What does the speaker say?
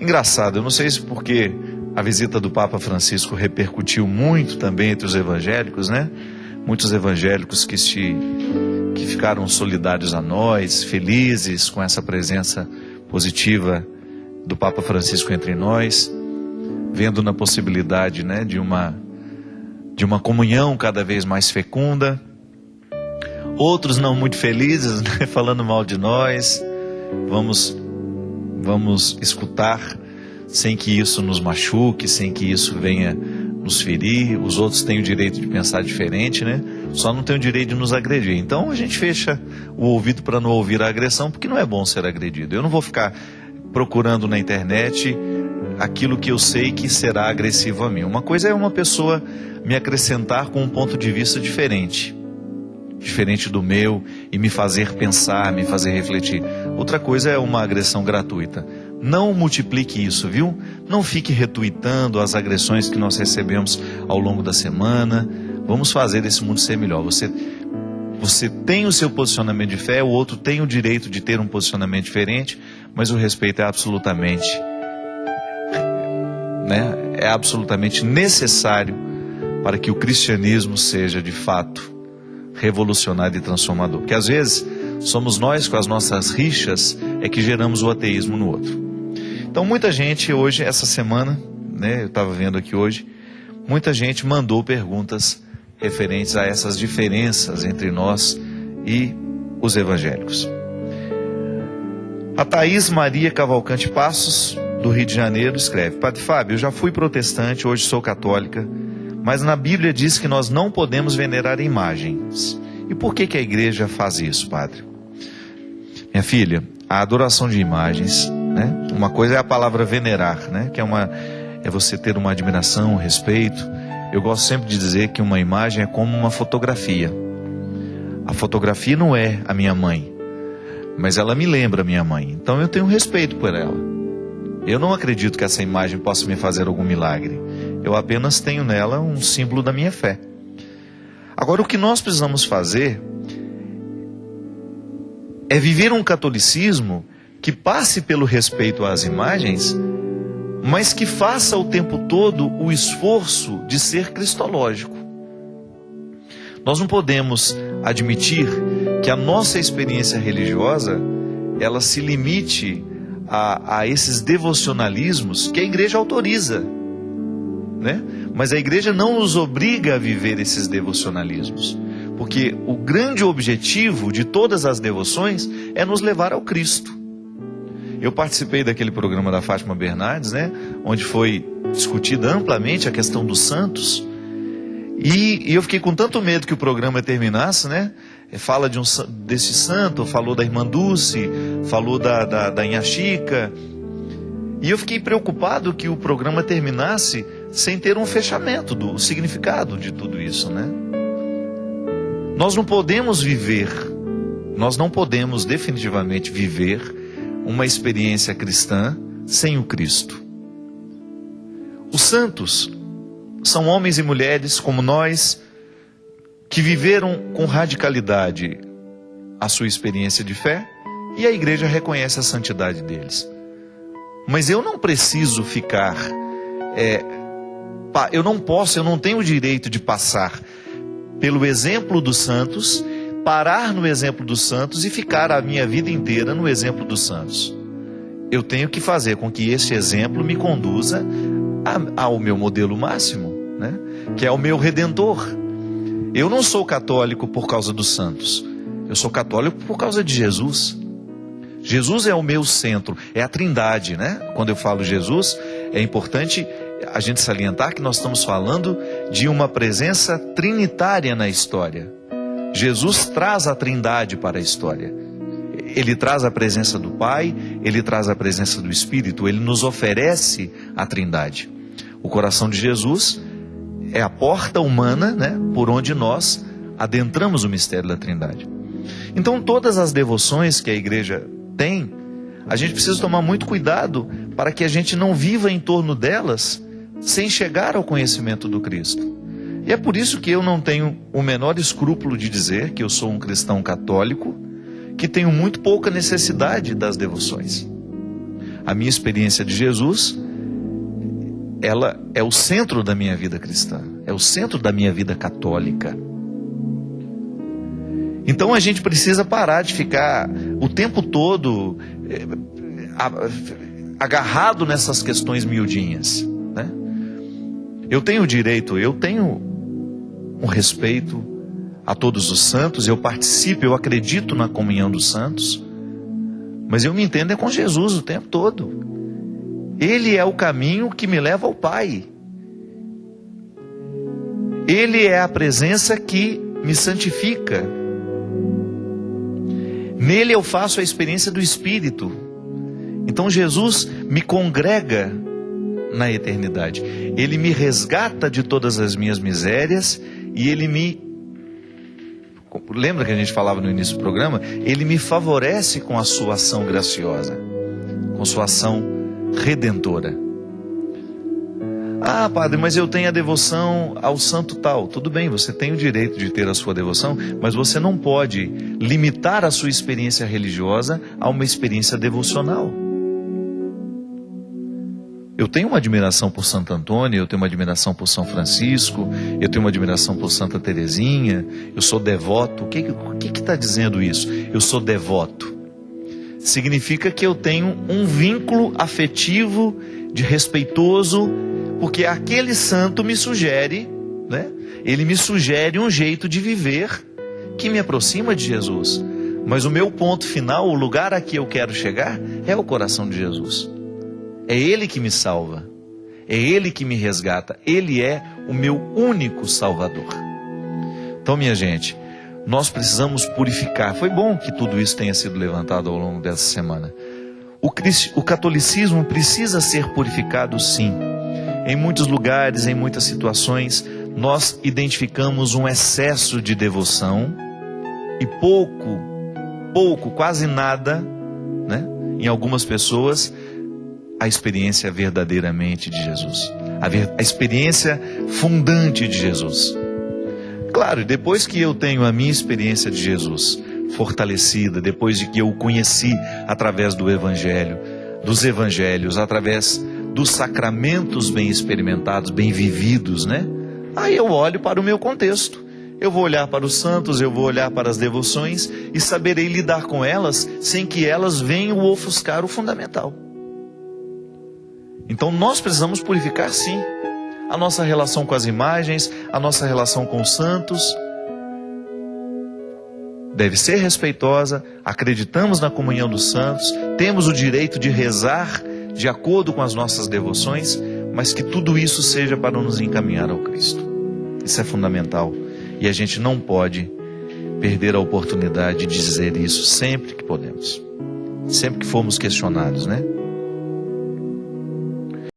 Engraçado, eu não sei se porque a visita do Papa Francisco repercutiu muito também entre os evangélicos, né? Muitos evangélicos que ficaram solidários a nós, felizes com essa presença positiva do Papa Francisco entre nós, vendo na possibilidade, né, de uma comunhão cada vez mais fecunda. Outros não muito felizes, né, falando mal de nós. Vamos escutar sem que isso nos machuque, sem que isso venha nos ferir. Os outros têm o direito de pensar diferente, né? Só não tem o direito de nos agredir. Então a gente fecha o ouvido para não ouvir a agressão, porque não é bom ser agredido. Eu não vou ficar procurando na internet aquilo que eu sei que será agressivo a mim. Uma coisa é uma pessoa me acrescentar com um ponto de vista diferente do meu, e me fazer pensar, me fazer refletir. Outra coisa é uma agressão gratuita. Não multiplique isso, viu? Não fique retuitando as agressões que nós recebemos ao longo da semana. Vamos fazer esse mundo ser melhor. Você tem o seu posicionamento de fé, o outro tem o direito de ter um posicionamento diferente, mas o respeito é absolutamente, né? É absolutamente necessário para que o cristianismo seja de fato revolucionário e transformador. Porque às vezes somos nós, com as nossas rixas, é que geramos o ateísmo no outro. Então muita gente hoje, essa semana, né, eu estava vendo aqui hoje, muita gente mandou perguntas referentes a essas diferenças entre nós e os evangélicos. A Thaís Maria Cavalcante Passos, do Rio de Janeiro, escreve: Padre Fábio, eu já fui protestante, hoje sou católica, mas na Bíblia diz que nós não podemos venerar imagens. E por que a igreja faz isso, padre? Minha filha, a adoração de imagens, né? Uma coisa é a palavra venerar, né? Que é você ter uma admiração, um respeito. Eu gosto sempre de dizer que uma imagem é como uma fotografia. A fotografia não é a minha mãe, mas ela me lembra a minha mãe. Então eu tenho respeito por ela. Eu não acredito que essa imagem possa me fazer algum milagre. Eu apenas tenho nela um símbolo da minha fé. Agora, o que nós precisamos fazer é viver um catolicismo que passe pelo respeito às imagens, mas que faça o tempo todo o esforço de ser cristológico. Nós não podemos admitir que a nossa experiência religiosa ela se limite a esses devocionalismos que a igreja autoriza, né? Mas a igreja não nos obriga a viver esses devocionalismos, porque o grande objetivo de todas as devoções é nos levar ao Cristo. Eu participei daquele programa da Fátima Bernardes, né, onde foi discutida amplamente a questão dos santos, e eu fiquei com tanto medo que o programa terminasse, né? Fala desse santo, falou da irmã Dulce, falou da Inha Chica, e eu fiquei preocupado que o programa terminasse sem ter um fechamento do significado de tudo isso, né? Nós não podemos definitivamente viver uma experiência cristã sem o Cristo. Os santos são homens e mulheres como nós, que viveram com radicalidade a sua experiência de fé, e a igreja reconhece a santidade deles. Mas eu não preciso ficar, eu não tenho o direito de passar pelo exemplo dos santos, parar no exemplo dos santos e ficar a minha vida inteira no exemplo dos santos. Eu tenho que fazer com que esse exemplo me conduza ao meu modelo máximo, né? Que é o meu Redentor. Eu não sou católico por causa dos santos, eu sou católico por causa de Jesus. Jesus é o meu centro, é a Trindade, né? Quando eu falo Jesus, é importante a gente salientar que nós estamos falando de uma presença trinitária na história. Jesus traz a Trindade para a história. Ele traz a presença do Pai, ele traz a presença do Espírito, ele nos oferece a Trindade. O coração de Jesus é a porta humana, né, por onde nós adentramos o mistério da Trindade. Então, todas as devoções que a igreja tem, a gente precisa tomar muito cuidado para que a gente não viva em torno delas sem chegar ao conhecimento do Cristo. E é por isso que eu não tenho o menor escrúpulo de dizer que eu sou um cristão católico, que tenho muito pouca necessidade das devoções. a minha experiência de Jesus, ela é o centro da minha vida cristã, é o centro da minha vida católica. Então a gente precisa parar de ficar o tempo todo agarrado nessas questões miudinhas, né? Eu tenho direito, eu tenho um respeito a todos os santos, eu participo, eu acredito na comunhão dos santos, mas eu me entendo é com Jesus o tempo todo. Ele é o caminho que me leva ao Pai. Ele é a presença que me santifica. Nele eu faço a experiência do Espírito. Então Jesus me congrega na eternidade. Ele me resgata de todas as minhas misérias e Ele me... Lembra que a gente falava no início do programa? Ele me favorece com a sua ação graciosa, com sua ação redentora. Ah, padre, mas eu tenho a devoção ao santo tal. Tudo bem, você tem o direito de ter a sua devoção, mas você não pode limitar a sua experiência religiosa a uma experiência devocional. Eu tenho uma admiração por Santo Antônio, eu tenho uma admiração por São Francisco, eu tenho uma admiração por Santa Teresinha, eu sou devoto. O que está dizendo isso? Eu sou devoto. Significa que eu tenho um vínculo afetivo, de respeitoso, porque aquele santo me sugere, né? Ele me sugere um jeito de viver que me aproxima de Jesus. Mas o meu ponto final, o lugar a que eu quero chegar, é o coração de Jesus. É Ele que me salva, é Ele que me resgata, Ele é o meu único Salvador. Então, minha gente, nós precisamos purificar. Foi bom que tudo isso tenha sido levantado ao longo dessa semana. O catolicismo precisa ser purificado, sim. Em muitos lugares, em muitas situações, nós identificamos um excesso de devoção e pouco, quase nada, né? Em algumas pessoas, a experiência verdadeiramente de Jesus, a experiência fundante de Jesus. Claro, depois que eu tenho a minha experiência de Jesus fortalecida, depois de que eu o conheci através do Evangelho, dos Evangelhos, através dos sacramentos bem experimentados, bem vividos, né? Aí eu olho para o meu contexto. Eu vou olhar para os santos, eu vou olhar para as devoções e saberei lidar com elas sem que elas venham ofuscar o fundamental. Então nós precisamos purificar, sim, a nossa relação com as imagens, a nossa relação com os santos. Deve ser respeitosa, acreditamos na comunhão dos santos, temos o direito de rezar de acordo com as nossas devoções, mas que tudo isso seja para nos encaminhar ao Cristo. Isso é fundamental e a gente não pode perder a oportunidade de dizer isso sempre que podemos, sempre que formos questionados, né?